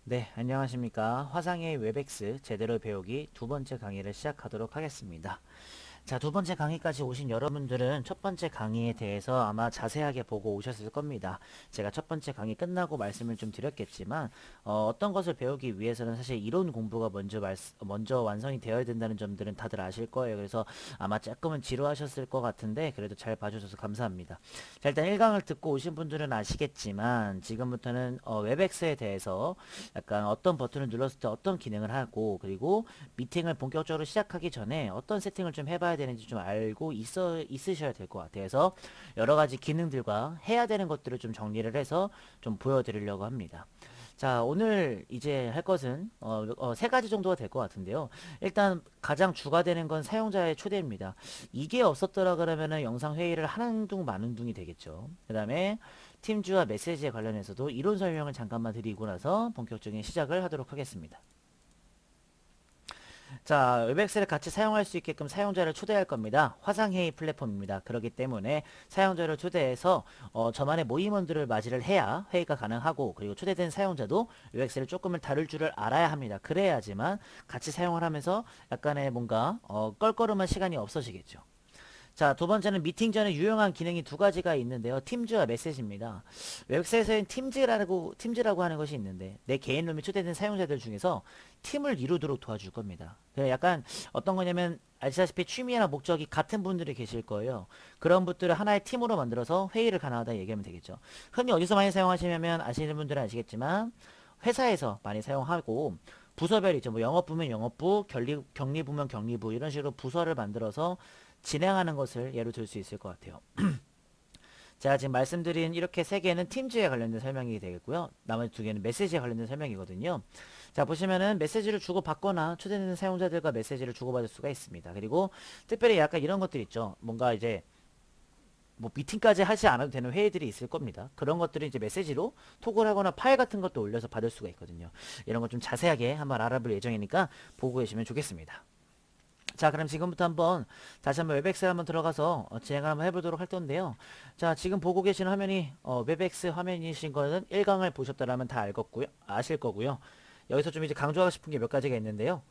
네, 안녕하십니까. 화상의 웹엑스 제대로 배우기 두 번째 강의를 시작하도록 하겠습니다. 자, 두 번째 강의까지 오신 여러분들은 첫 번째 강의에 대해서 아마 자세하게 보고 오셨을 겁니다. 제가 첫 번째 강의 끝나고 말씀을 좀 드렸겠지만 떤 것을 배우기 위해서는 사실 이론 공부가 먼저 완성이 되어야 된다는 점들은 다들 아실 거예요. 그래서 아마 조금은 지루하셨을 것 같은데 그래도 잘 봐주셔서 감사합니다. 자, 일단 1강을 듣고 오신 분들은 아시겠지만 지금부터는 웹엑스에 대해서 약간 어떤 버튼을 눌렀을 때 어떤 기능을 하고, 그리고 미팅을 본격적으로 시작하기 전에 어떤 세팅을 좀 해봐야 되는지 좀 알고 있으셔야 될 것 같아서 여러 가지 기능들과 해야 되는 것들을 좀 정리를 해서 좀 보여드리려고 합니다. 자, 오늘 이제 할 것은 세 가지 정도가 될 것 같은데요. 일단 가장 주가 되는 건 사용자의 초대입니다. 이게 없었더라 그러면은 영상 회의를 하는 둥 마는 둥이 되겠죠. 그 다음에 팀즈와 메시지에 관련해서도 이론 설명을 잠깐만 드리고 나서 본격적인 시작을 하도록 하겠습니다. 자, 웹엑스를 같이 사용할 수 있게끔 사용자를 초대할 겁니다. 화상회의 플랫폼입니다. 그렇기 때문에 사용자를 초대해서 저만의 모임원들을 맞이를 해야 회의가 가능하고, 그리고 초대된 사용자도 웹엑스를 조금은 다룰 줄을 알아야 합니다. 그래야지만 같이 사용을 하면서 약간의 뭔가 껄끄러운 시간이 없어지겠죠. 자, 두 번째는 미팅 전에 유용한 기능이 두 가지가 있는데요. 팀즈와 메시지입니다. 웹사이트에서는 팀즈라고 하는 것이 있는데, 내 개인 룸에 초대된 사용자들 중에서 팀을 이루도록 도와줄 겁니다. 약간 어떤 거냐면, 아시다시피 취미나 목적이 같은 분들이 계실 거예요. 그런 분들을 하나의 팀으로 만들어서 회의를 가능하다 얘기하면 되겠죠. 흔히 어디서 많이 사용하시냐면, 아시는 분들은 아시겠지만, 회사에서 많이 사용하고, 부서별이죠. 뭐 영업부면 영업부, 격리부면 격리부, 이런 식으로 부서를 만들어서 진행하는 것을 예로 들 수 있을 것 같아요. 제가 지금 말씀드린 이렇게 세 개는 팀즈에 관련된 설명이 되겠고요. 나머지 두 개는 메시지에 관련된 설명이거든요. 자, 보시면은 메시지를 주고받거나 초대되는 사용자들과 메시지를 주고받을 수가 있습니다. 그리고 특별히 약간 이런 것들 있죠. 뭔가 이제 뭐 미팅까지 하지 않아도 되는 회의들이 있을 겁니다. 그런 것들을 이제 메시지로 톡을 하거나 파일 같은 것도 올려서 받을 수가 있거든요. 이런 거 좀 자세하게 한번 알아볼 예정이니까 보고 계시면 좋겠습니다. 자, 그럼 지금부터 한번 다시 한번 웹엑스에 한번 들어가서 진행을 한번 해보도록 할 건데요. 자, 지금 보고 계시는 화면이 웹엑스 화면이신 거는 1강을 보셨다라면 다 알겠고요. 아실 거고요. 여기서 좀 이제 강조하고 싶은 게 몇 가지가 있는데요.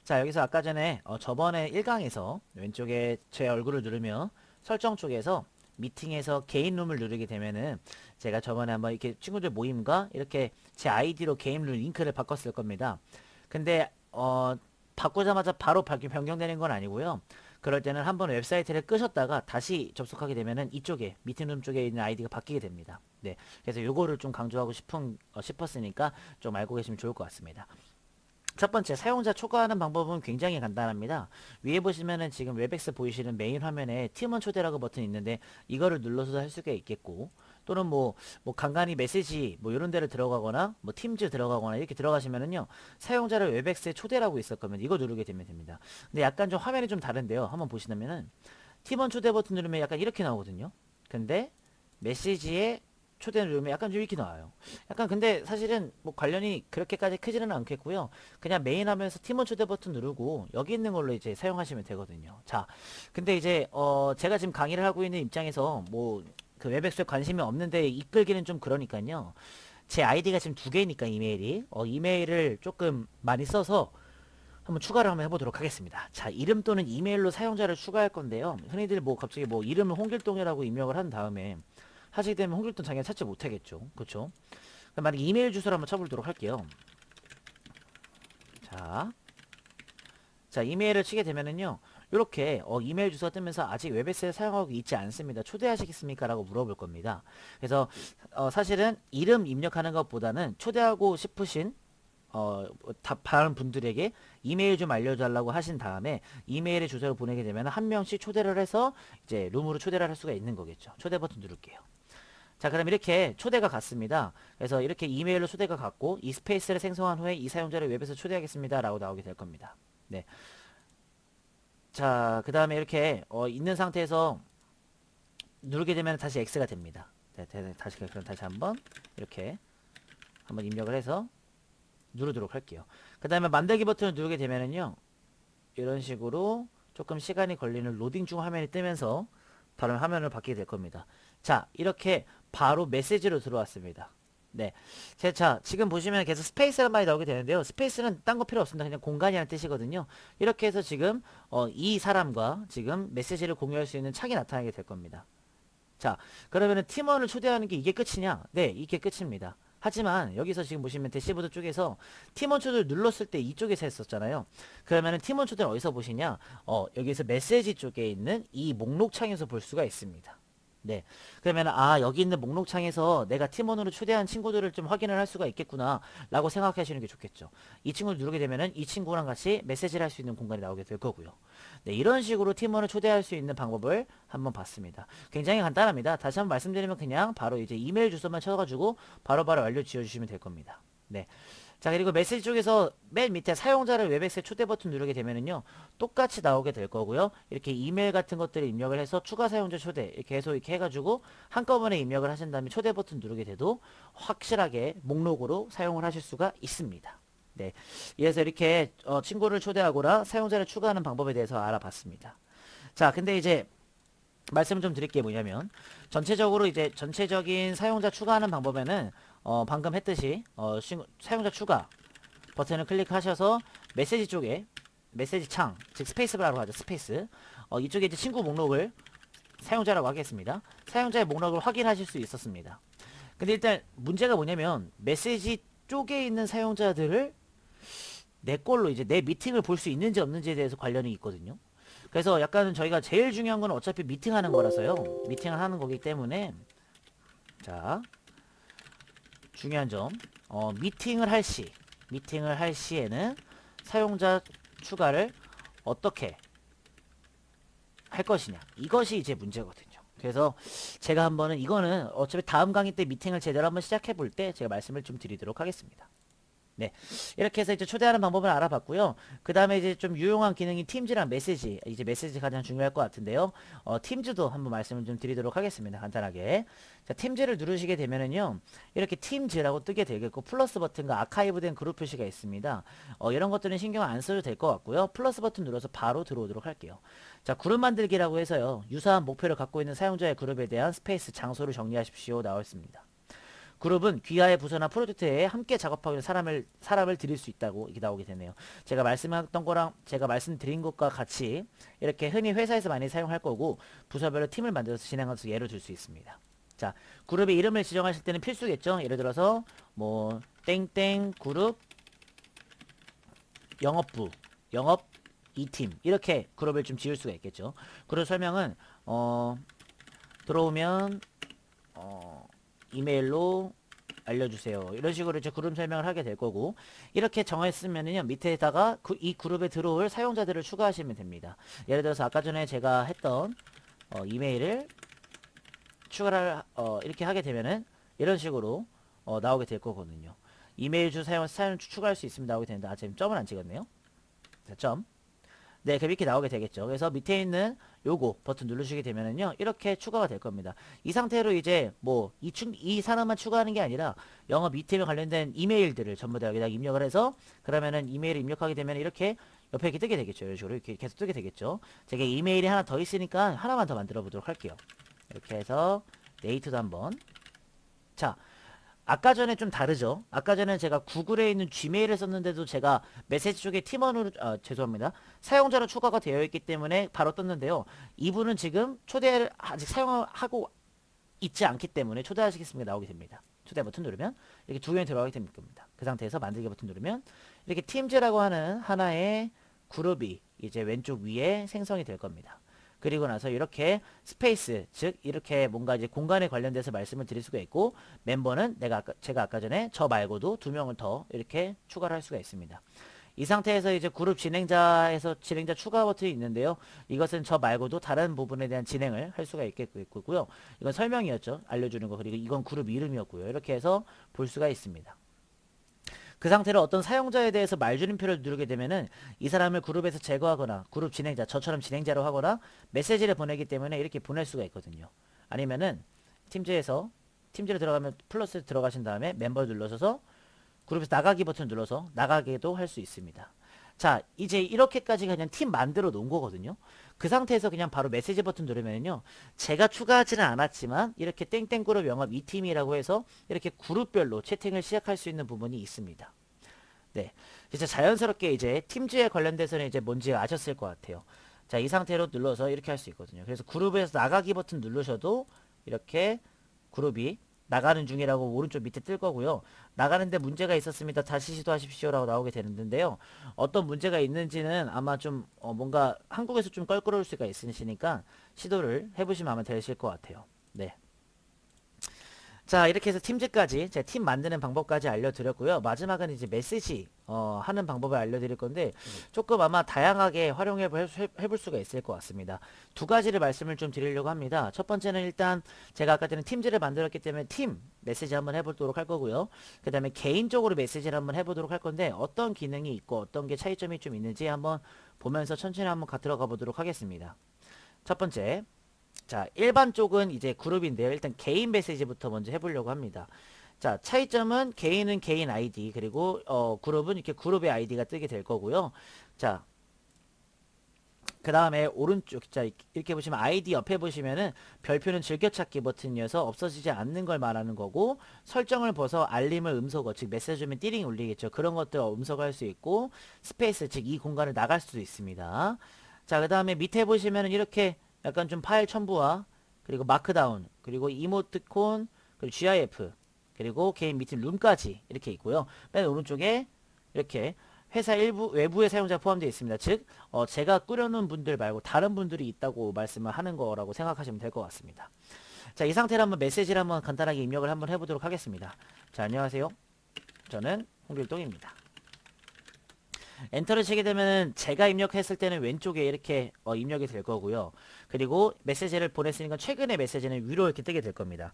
자, 여기서 아까 전에 저번에 1강에서 왼쪽에 제 얼굴을 누르면 설정 쪽에서 미팅에서 개인 룸을 누르게 되면은 제가 저번에 한번 이렇게 친구들 모임과 이렇게 제 아이디로 개인 룸 링크를 바꿨을 겁니다. 근데 바꾸자마자 바로 변경되는 건 아니고요. 그럴 때는 한번 웹사이트를 끄셨다가 다시 접속하게 되면은 이쪽에 미팅룸 쪽에 있는 아이디가 바뀌게 됩니다. 네, 그래서 요거를 좀 강조하고 싶었으니까 좀 알고 계시면 좋을 것 같습니다. 첫 번째, 사용자 초과하는 방법은 굉장히 간단합니다. 위에 보시면은 지금 웹엑스 보이시는 메인 화면에 팀원 초대라고 버튼이 있는데 이거를 눌러서도 할 수가 있겠고, 또는 뭐 간간히 메시지 뭐 이런 데를 들어가거나 뭐 팀즈 들어가거나 이렇게 들어가시면은요, 사용자를 웹엑스에 초대라고 있을 거면 이거 누르게 되면 됩니다. 근데 약간 좀 화면이 좀 다른데요. 한번 보시면은 팀원 초대 버튼 누르면 약간 이렇게 나오거든요. 근데 메시지에 초대를 누르면 약간 좀 이렇게 나와요. 약간 근데 사실은 뭐 관련이 그렇게까지 크지는 않겠고요. 그냥 메인 하면서 팀원 초대 버튼 누르고 여기 있는 걸로 이제 사용하시면 되거든요. 자, 근데 이제 제가 지금 강의를 하고 있는 입장에서 뭐 그 웹엑스에 관심이 없는데 이끌기는 좀 그러니까요. 제 아이디가 지금 두 개니까 이메일이 이메일을 조금 많이 써서 한번 추가를 한번 해보도록 하겠습니다. 자, 이름 또는 이메일로 사용자를 추가할 건데요. 흔히들 뭐 갑자기 뭐 이름을 홍길동이라고 입력을 한 다음에 하시게 되면 홍길동 당연히 찾지 못하겠죠. 그쵸? 그럼 만약 이메일 주소를 한번 쳐보도록 할게요. 자, 자, 이메일을 치게 되면은요, 이렇게 이메일 주소가 뜨면서 아직 웹에스에 사용하고 있지 않습니다. 초대하시겠습니까? 라고 물어볼 겁니다. 그래서 사실은 이름 입력하는 것보다는 초대하고 싶으신 다른 분들에게 이메일 좀 알려달라고 하신 다음에 이메일의 주소를 보내게 되면 한 명씩 초대를 해서 이제 룸으로 초대를 할 수가 있는 거겠죠. 초대 버튼 누를게요. 자, 그럼 이렇게 초대가 갔습니다. 그래서 이렇게 이메일로 초대가 갔고 이 스페이스를 생성한 후에 이 사용자를 웹에서 초대하겠습니다 라고 나오게 될 겁니다. 네. 자, 그 다음에 이렇게 있는 상태에서 누르게 되면 다시 X가 됩니다. 네, 그럼 다시 한번 이렇게 한번 입력을 해서 누르도록 할게요. 그 다음에 만들기 버튼을 누르게 되면은요, 이런 식으로 조금 시간이 걸리는 로딩 중 화면이 뜨면서 바로 화면을 바뀌게 될 겁니다. 자, 이렇게 바로 메시지로 들어왔습니다. 네. 자, 지금 보시면 계속 스페이스란 말이 나오게 되는데요. 스페이스는 딴 거 필요 없습니다. 그냥 공간이라는 뜻이거든요. 이렇게 해서 지금 이 사람과 지금 메시지를 공유할 수 있는 창이 나타나게 될 겁니다. 자, 그러면은 팀원을 초대하는 게 이게 끝이냐? 네, 이게 끝입니다. 하지만 여기서 지금 보시면 대시보드 쪽에서 팀원 초대를 눌렀을 때 이쪽에서 했었잖아요. 그러면은 팀원 초대를 어디서 보시냐? 여기서 메시지 쪽에 있는 이 목록 창에서 볼 수가 있습니다. 네. 그러면 여기 있는 목록창에서 내가 팀원으로 초대한 친구들을 좀 확인을 할 수가 있겠구나 라고 생각하시는 게 좋겠죠. 이 친구를 누르게 되면은 이 친구랑 같이 메시지를 할 수 있는 공간이 나오게 될 거고요. 네, 이런 식으로 팀원을 초대할 수 있는 방법을 한번 봤습니다. 굉장히 간단합니다. 다시 한번 말씀드리면 그냥 바로 이제 이메일 주소만 쳐가지고 바로바로 완료 지어주시면 될 겁니다. 네. 자, 그리고 메시지 쪽에서 맨 밑에 사용자를 웹엑스에 초대 버튼 누르게 되면은요, 똑같이 나오게 될 거고요. 이렇게 이메일 같은 것들을 입력을 해서 추가 사용자 초대 이렇게 해서 이렇게 해가지고 한꺼번에 입력을 하신 다음에 초대 버튼 누르게 돼도 확실하게 목록으로 사용을 하실 수가 있습니다. 네, 그래서 이렇게 친구를 초대하거나 사용자를 추가하는 방법에 대해서 알아봤습니다. 자, 근데 이제 말씀을 좀 드릴 게 뭐냐면 전체적으로 이제 전체적인 사용자 추가하는 방법에는 방금 했듯이 사용자 추가 버튼을 클릭하셔서 메시지 쪽에 메시지 창, 즉 스페이스바라고 하죠. 스페이스. 이쪽에 이제 친구 목록을 사용자라고 하겠습니다. 사용자의 목록을 확인하실 수 있었습니다. 근데 일단 문제가 뭐냐면 메시지 쪽에 있는 사용자들을 내 걸로 이제 내 미팅을 볼 수 있는지 없는지에 대해서 관련이 있거든요. 그래서 약간 저희가 제일 중요한 건 어차피 미팅하는 거라서요. 미팅을 하는 거기 때문에 자, 중요한 점 미팅을 할 시에는 사용자 추가를 어떻게 할 것이냐, 이것이 이제 문제거든요. 그래서 제가 한번은 이거는 어차피 다음 강의 때 미팅을 제대로 한번 시작해 볼 때 제가 말씀을 좀 드리도록 하겠습니다. 네, 이렇게 해서 이제 초대하는 방법을 알아봤고요. 그 다음에 이제 좀 유용한 기능인 팀즈랑 메시지, 이제 메시지 가장 중요할 것 같은데요. 팀즈도 한번 말씀을 좀 드리도록 하겠습니다. 간단하게. 자, 팀즈를 누르시게 되면은요, 이렇게 팀즈라고 뜨게 되겠고 플러스 버튼과 아카이브된 그룹 표시가 있습니다. 이런 것들은 신경 안 써도 될 것 같고요. 플러스 버튼 눌러서 바로 들어오도록 할게요. 자, 그룹 만들기라고 해서요, 유사한 목표를 갖고 있는 사용자의 그룹에 대한 스페이스 장소를 정리하십시오 나와 있습니다. 그룹은 귀하의 부서나 프로젝트에 함께 작업하고 있는 사람을 드릴 수 있다고 이렇게 나오게 되네요. 제가 말씀했던 거랑 제가 말씀드린 것과 같이 이렇게 흔히 회사에서 많이 사용할 거고 부서별로 팀을 만들어서 진행해서 예를 들 수 있습니다. 자, 그룹의 이름을 지정하실 때는 필수겠죠. 예를 들어서 뭐 땡땡 그룹 영업부, 영업 2팀 이렇게 그룹을 좀 지을 수가 있겠죠. 그룹 설명은 들어오면 이메일로 알려주세요. 이런 식으로 이제 그룹 설명을 하게 될 거고, 이렇게 정했으면은요, 밑에다가 이 그룹에 들어올 사용자들을 추가하시면 됩니다. 예를 들어서 아까 전에 제가 했던 이메일을 추가를 이렇게 하게 되면은 이런 식으로 나오게 될 거거든요. 이메일 주 사용 추가할 수 있습니다 나오게 되는데 지금 점을 안 찍었네요. 자, 점. 네, 이렇게 나오게 되겠죠. 그래서 밑에 있는 요거 버튼 누르시게 되면은요, 이렇게 추가가 될 겁니다. 이 상태로 이제 뭐 이 산업만 추가하는 게 아니라 영업 이템에 관련된 이메일들을 전부 다 여기다 입력을 해서 그러면은 이메일을 입력하게 되면 이렇게 옆에 이렇게 뜨게 되겠죠. 이런 식으로 이렇게 계속 뜨게 되겠죠. 제가 이메일이 하나 더 있으니까 하나만 더 만들어 보도록 할게요. 이렇게 해서 데이트도 한번. 자, 아까 전에 좀 다르죠. 아까 전에 제가 구글에 있는 gmail을 썼는데도 제가 메시지 쪽에 팀원으로 죄송합니다. 사용자로 추가가 되어 있기 때문에 바로 떴는데요. 이분은 지금 초대를 아직 사용하고 있지 않기 때문에 초대하시겠습니다 나오게 됩니다. 초대 버튼 누르면 이렇게 두 개이 들어가게 됩니다. 그 상태에서 만들기 버튼 누르면 이렇게 팀즈라고 하는 하나의 그룹이 이제 왼쪽 위에 생성이 될 겁니다. 그리고 나서 이렇게 스페이스, 즉 이렇게 뭔가 이제 공간에 관련돼서 말씀을 드릴 수가 있고, 멤버는 제가 아까 전에 저 말고도 두 명을 더 이렇게 추가를 할 수가 있습니다. 이 상태에서 이제 그룹 진행자에서 진행자 추가 버튼이 있는데요. 이것은 저 말고도 다른 부분에 대한 진행을 할 수가 있겠고요. 이건 설명이었죠. 알려주는 거. 그리고 이건 그룹 이름이었고요. 이렇게 해서 볼 수가 있습니다. 그 상태로 어떤 사용자에 대해서 말줄임표를 누르게 되면은 이 사람을 그룹에서 제거하거나 그룹 진행자, 저처럼 진행자로 하거나 메시지를 보내기 때문에 이렇게 보낼 수가 있거든요. 아니면은 팀즈로 들어가면 플러스 들어가신 다음에 멤버 눌러서 그룹에서 나가기 버튼 눌러서 나가게도 할 수 있습니다. 자, 이제 이렇게까지 그냥 팀 만들어 놓은 거거든요. 그 상태에서 그냥 바로 메시지 버튼 누르면요. 제가 추가하지는 않았지만 이렇게 땡땡 그룹 영업 2팀이라고 해서 이렇게 그룹별로 채팅을 시작할 수 있는 부분이 있습니다. 네. 진짜 자연스럽게 이제 팀즈에 관련돼서는 이제 뭔지 아셨을 것 같아요. 자, 이 상태로 눌러서 이렇게 할 수 있거든요. 그래서 그룹에서 나가기 버튼 누르셔도 이렇게 그룹이 나가는 중이라고 오른쪽 밑에 뜰 거고요. 나가는데 문제가 있었습니다. 다시 시도하십시오라고 나오게 되는데요. 어떤 문제가 있는지는 아마 좀 뭔가 한국에서 좀 껄끄러울 수가 있으시니까 시도를 해보시면 아마 되실 것 같아요. 네. 자, 이렇게 해서 팀즈까지 제 팀 만드는 방법까지 알려드렸고요. 마지막은 이제 메시지 하는 방법을 알려드릴 건데 조금 아마 다양하게 해볼 수가 있을 것 같습니다. 두 가지를 말씀을 좀 드리려고 합니다. 첫 번째는 일단 제가 아까 전에 팀즈를 만들었기 때문에 팀 메시지 한번 해보도록 할 거고요. 그 다음에 개인적으로 메시지를 한번 해보도록 할 건데 어떤 기능이 있고 어떤 게 차이점이 좀 있는지 한번 보면서 천천히 한번 들어가 보도록 하겠습니다. 첫 번째, 자, 일반 쪽은 이제 그룹인데요. 일단 개인 메시지부터 먼저 해보려고 합니다. 자, 차이점은 개인은 개인 아이디, 그리고 그룹은 이렇게 그룹의 아이디가 뜨게 될 거고요. 자, 그 다음에 오른쪽, 자, 이렇게 보시면 아이디 옆에 보시면은 별표는 즐겨찾기 버튼이어서 없어지지 않는 걸 말하는 거고, 설정을 벗어 알림을 음소거, 즉 메시지 주면 띠링 울리겠죠. 그런 것들 음소거할 수 있고, 스페이스, 즉 이 공간을 나갈 수도 있습니다. 자, 그 다음에 밑에 보시면은 이렇게 약간 좀 파일 첨부와 그리고 마크다운 그리고 이모티콘 그리고 GIF 그리고 개인 미팅 룸까지 이렇게 있고요. 맨 오른쪽에 이렇게 회사 일부 외부의 사용자 포함되어 있습니다. 즉 제가 꾸려놓은 분들 말고 다른 분들이 있다고 말씀을 하는 거라고 생각하시면 될 것 같습니다. 자, 이 상태로 한번 메시지를 한번 간단하게 입력을 한번 해보도록 하겠습니다. 자, 안녕하세요. 저는 홍길동입니다. 엔터를 치게 되면은 제가 입력했을 때는 왼쪽에 이렇게 입력이 될 거고요. 그리고 메시지를 보냈으니까 최근의 메시지는 위로 이렇게 뜨게 될 겁니다.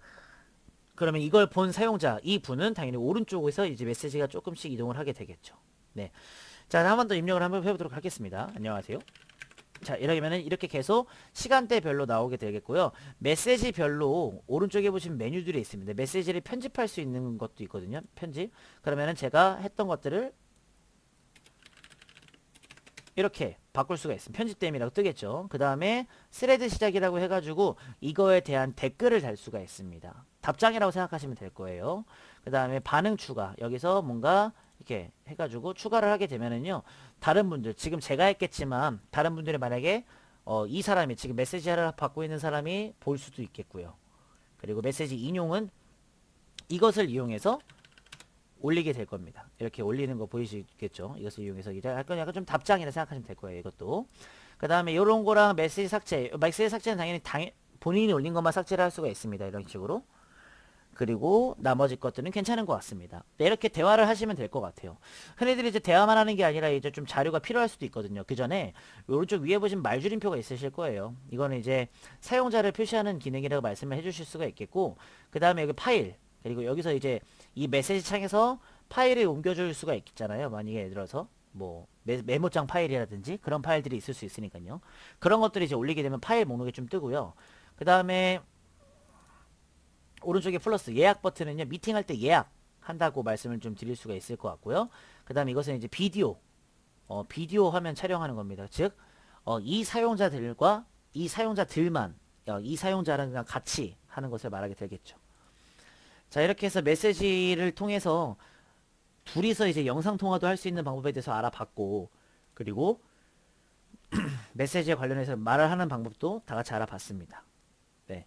그러면 이걸 본 사용자, 이 분은 당연히 오른쪽에서 이제 메시지가 조금씩 이동을 하게 되겠죠. 네. 자, 한 번 더 입력을 한번 해보도록 하겠습니다. 안녕하세요. 자, 이러면은 이렇게 계속 시간대별로 나오게 되겠고요. 메시지별로 오른쪽에 보시면 메뉴들이 있습니다. 메시지를 편집할 수 있는 것도 있거든요. 편집. 그러면은 제가 했던 것들을 이렇게 바꿀 수가 있습니다. 편집됨이라고 뜨겠죠. 그 다음에 스레드 시작이라고 해가지고 이거에 대한 댓글을 달 수가 있습니다. 답장이라고 생각하시면 될 거예요. 그 다음에 반응 추가. 여기서 뭔가 이렇게 해가지고 추가를 하게 되면은요. 다른 분들, 지금 제가 했겠지만 다른 분들이 만약에 이 사람이 지금 메시지를 받고 있는 사람이 볼 수도 있겠고요. 그리고 메시지 인용은 이것을 이용해서 올리게 될 겁니다. 이렇게 올리는 거 보이시겠죠? 이것을 이용해서 이제 약간 좀 답장이라 생각하시면 될 거예요. 이것도. 그 다음에 이런 거랑 메시지 삭제. 메시지 삭제는 당연히 본인이 올린 것만 삭제를 할 수가 있습니다. 이런 식으로. 그리고 나머지 것들은 괜찮은 것 같습니다. 네, 이렇게 대화를 하시면 될 것 같아요. 흔히들 이제 대화만 하는 게 아니라 이제 좀 자료가 필요할 수도 있거든요. 그 전에 오른쪽 위에 보시면 말줄임표가 있으실 거예요. 이거는 이제 사용자를 표시하는 기능이라고 말씀을 해주실 수가 있겠고, 그 다음에 여기 파일, 그리고 여기서 이제 이 메시지 창에서 파일을 옮겨줄 수가 있잖아요. 만약에 예를 들어서 뭐 메모장 파일이라든지 그런 파일들이 있을 수 있으니까요. 그런 것들이 이제 올리게 되면 파일 목록이 좀 뜨고요. 그 다음에 오른쪽에 플러스 예약 버튼은요. 미팅할 때 예약 한다고 말씀을 좀 드릴 수가 있을 것 같고요. 그 다음에 이것은 이제 비디오 화면 촬영하는 겁니다. 즉 이 사용자들과 이 사용자들만 이 사용자랑 같이 하는 것을 말하게 되겠죠. 자, 이렇게 해서 메시지를 통해서 둘이서 이제 영상통화도 할 수 있는 방법에 대해서 알아봤고, 그리고 메시지에 관련해서 말을 하는 방법도 다 같이 알아봤습니다. 네.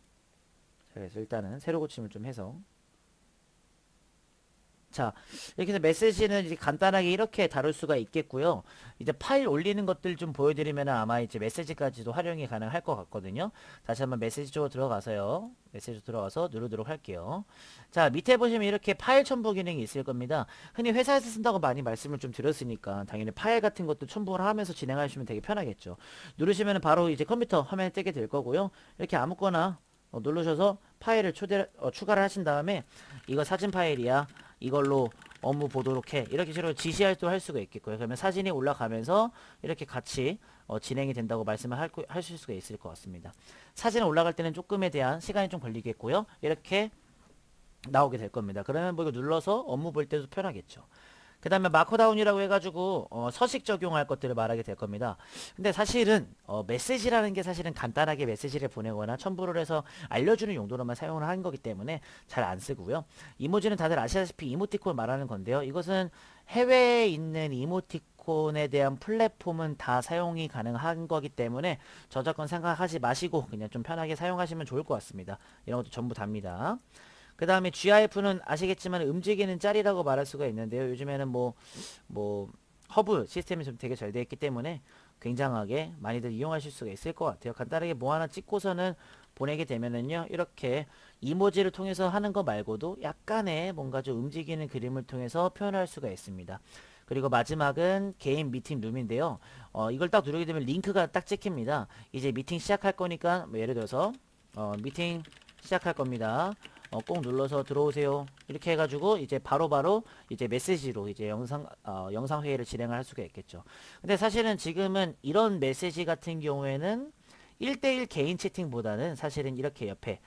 자, 그래서 일단은 새로 고침을 좀 해서 자, 이렇게 해서 메시지는 이제 간단하게 이렇게 다룰 수가 있겠고요. 이제 파일 올리는 것들 좀 보여드리면 아마 이제 메시지까지도 활용이 가능할 것 같거든요. 다시 한번 메시지 쪽으로 들어가서요. 메시지 들어가서 누르도록 할게요. 자, 밑에 보시면 이렇게 파일 첨부 기능이 있을 겁니다. 흔히 회사에서 쓴다고 많이 말씀을 좀 드렸으니까 당연히 파일 같은 것도 첨부를 하면서 진행하시면 되게 편하겠죠. 누르시면 바로 이제 컴퓨터 화면에 뜨게 될 거고요. 이렇게 아무거나 누르셔서 파일을 추가를 하신 다음에 이거 사진 파일이야. 이걸로 업무 보도록 해. 이렇게 식으로 지시할 또 할 수가 있겠고요. 그러면 사진이 올라가면서 이렇게 같이 진행이 된다고 말씀을 하실 수가 있을 것 같습니다. 사진 올라갈 때는 조금에 대한 시간이 좀 걸리겠고요. 이렇게 나오게 될 겁니다. 그러면 뭐 이거 눌러서 업무 볼 때도 편하겠죠. 그 다음에 마커다운이라고 해가지고 서식 적용할 것들을 말하게 될 겁니다. 근데 사실은 메시지라는 게 사실은 간단하게 메시지를 보내거나 첨부를 해서 알려주는 용도로만 사용을 하는 거기 때문에 잘 안 쓰고요. 이모지는 다들 아시다시피 이모티콘을 말하는 건데요. 이것은 해외에 있는 이모티콘에 대한 플랫폼은 다 사용이 가능한 거기 때문에 저작권 생각하지 마시고 그냥 좀 편하게 사용하시면 좋을 것 같습니다. 이런 것도 전부 답니다. 그 다음에 GIF는 아시겠지만 움직이는 짤이라고 말할 수가 있는데요. 요즘에는 허브 시스템이 좀 되게 잘 되어 있기 때문에 굉장하게 많이들 이용하실 수가 있을 것 같아요. 간단하게 뭐 하나 찍고서는 보내게 되면은요, 이렇게 이모지를 통해서 하는 거 말고도 약간의 뭔가 좀 움직이는 그림을 통해서 표현할 수가 있습니다. 그리고 마지막은 개인 미팅 룸인데요. 이걸 딱 누르게 되면 링크가 딱 찍힙니다. 이제 미팅 시작할 거니까 뭐 예를 들어서 미팅 시작할 겁니다. 꼭 눌러서 들어오세요. 이렇게 해가지고 이제 바로바로 이제 메시지로 이제 영상 회의를 진행할 수가 있겠죠. 근데 사실은 지금은 이런 메시지 같은 경우에는 1대1 개인 채팅보다는 사실은 이렇게 옆에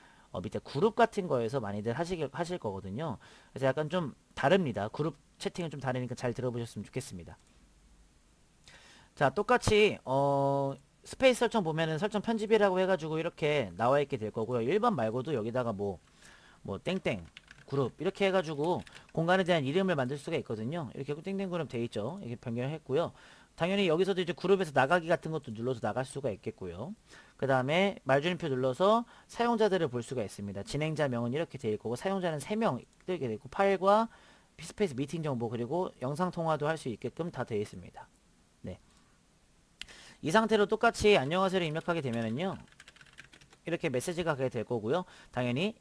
밑에 그룹 같은 거에서 많이들 하실 거거든요. 그래서 약간 좀 다릅니다. 그룹 채팅은 좀 다르니까 잘 들어보셨으면 좋겠습니다. 자, 똑같이 스페이스 설정 보면은 설정 편집이라고 해가지고 이렇게 나와 있게 될 거고요. 1번 말고도 여기다가 땡땡 그룹 이렇게 해가지고 공간에 대한 이름을 만들 수가 있거든요. 이렇게 땡땡 그룹 돼 있죠. 이렇게 변경을 했고요. 당연히 여기서도 이제 그룹에서 나가기 같은 것도 눌러서 나갈 수가 있겠고요. 그 다음에 말줄임표 눌러서 사용자들을 볼 수가 있습니다. 진행자명은 이렇게 돼 있고 사용자는 3명 뜨게 되고 파일과 스페이스 미팅 정보 그리고 영상 통화도 할 수 있게끔 다 되어 있습니다. 네. 이 상태로 똑같이 안녕하세요를 입력하게 되면은요. 이렇게 메시지가 가게 될 거고요. 당연히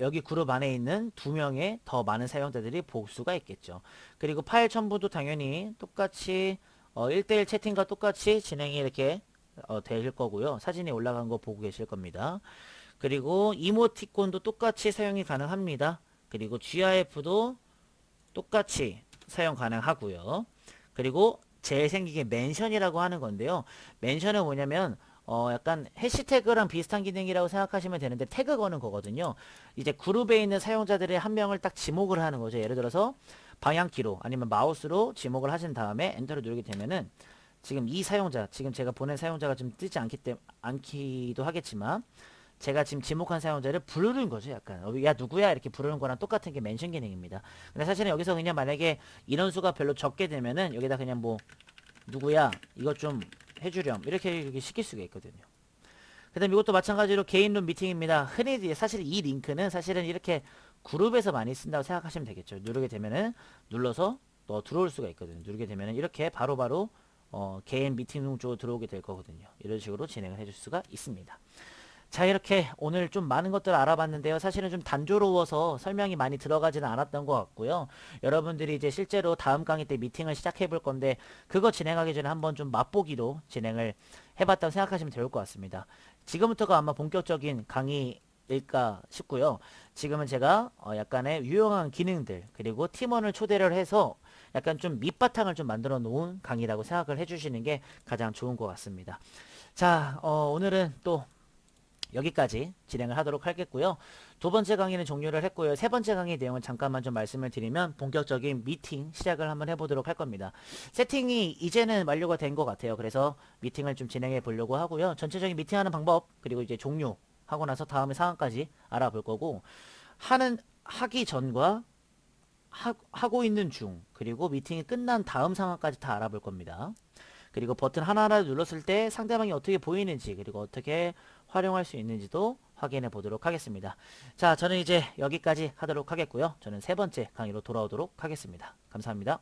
여기 그룹 안에 있는 2명의 더 많은 사용자들이 볼 수가 있겠죠. 그리고 파일 첨부도 당연히 똑같이 1대1 채팅과 똑같이 진행이 이렇게 될 거고요. 사진이 올라간 거 보고 계실 겁니다. 그리고 이모티콘도 똑같이 사용이 가능합니다. 그리고 GIF도 똑같이 사용 가능하고요. 그리고 제일 생긴 게 멘션이라고 하는 건데요. 멘션은 뭐냐면 약간 해시태그랑 비슷한 기능이라고 생각하시면 되는데 태그 거는 거거든요. 이제 그룹에 있는 사용자들의 한 명을 딱 지목을 하는 거죠. 예를 들어서 방향키로 아니면 마우스로 지목을 하신 다음에 엔터를 누르게 되면은 지금 이 사용자, 지금 제가 보낸 사용자가 좀 뜨지 않기도 하겠지만 제가 지금 지목한 사용자를 부르는 거죠. 약간 야 누구야 이렇게 부르는 거랑 똑같은 게 멘션 기능입니다. 근데 사실은 여기서 그냥 만약에 인원수가 별로 적게 되면은 여기다 그냥 누구야 이것 좀 해주렴 이렇게 시킬 수가 있거든요. 그 다음 이것도 마찬가지로 개인룸 미팅입니다. 흔히 사실 이 링크는 사실은 이렇게 그룹에서 많이 쓴다고 생각하시면 되겠죠. 누르게 되면은 눌러서 들어올 수가 있거든요. 누르게 되면은 이렇게 바로바로 개인 미팅룸 쪽으로 들어오게 될 거거든요. 이런 식으로 진행을 해줄 수가 있습니다. 자, 이렇게 오늘 좀 많은 것들을 알아봤는데요. 사실은 좀 단조로워서 설명이 많이 들어가지는 않았던 것 같고요. 여러분들이 이제 실제로 다음 강의 때 미팅을 시작해 볼 건데 그거 진행하기 전에 한번 좀 맛보기로 진행을 해봤다고 생각하시면 좋을 것 같습니다. 지금부터가 아마 본격적인 강의일까 싶고요. 지금은 제가 약간의 유용한 기능들 그리고 팀원을 초대를 해서 약간 좀 밑바탕을 좀 만들어 놓은 강의라고 생각을 해주시는 게 가장 좋은 것 같습니다. 자, 오늘은 또 여기까지 진행을 하도록 하겠고요. 두 번째 강의는 종료를 했고요. 세 번째 강의 내용은 잠깐만 좀 말씀을 드리면 본격적인 미팅 시작을 한번 해보도록 할 겁니다. 세팅이 이제는 완료가 된 것 같아요. 그래서 미팅을 좀 진행해 보려고 하고요. 전체적인 미팅하는 방법 그리고 이제 종료하고 나서 다음에 상황까지 알아볼 거고 하기 전과 하고 있는 중 그리고 미팅이 끝난 다음 상황까지 다 알아볼 겁니다. 그리고 버튼 하나하나 눌렀을 때 상대방이 어떻게 보이는지 그리고 어떻게 활용할 수 있는지도 확인해 보도록 하겠습니다. 자, 저는 이제 여기까지 하도록 하겠고요. 저는 세 번째 강의로 돌아오도록 하겠습니다. 감사합니다.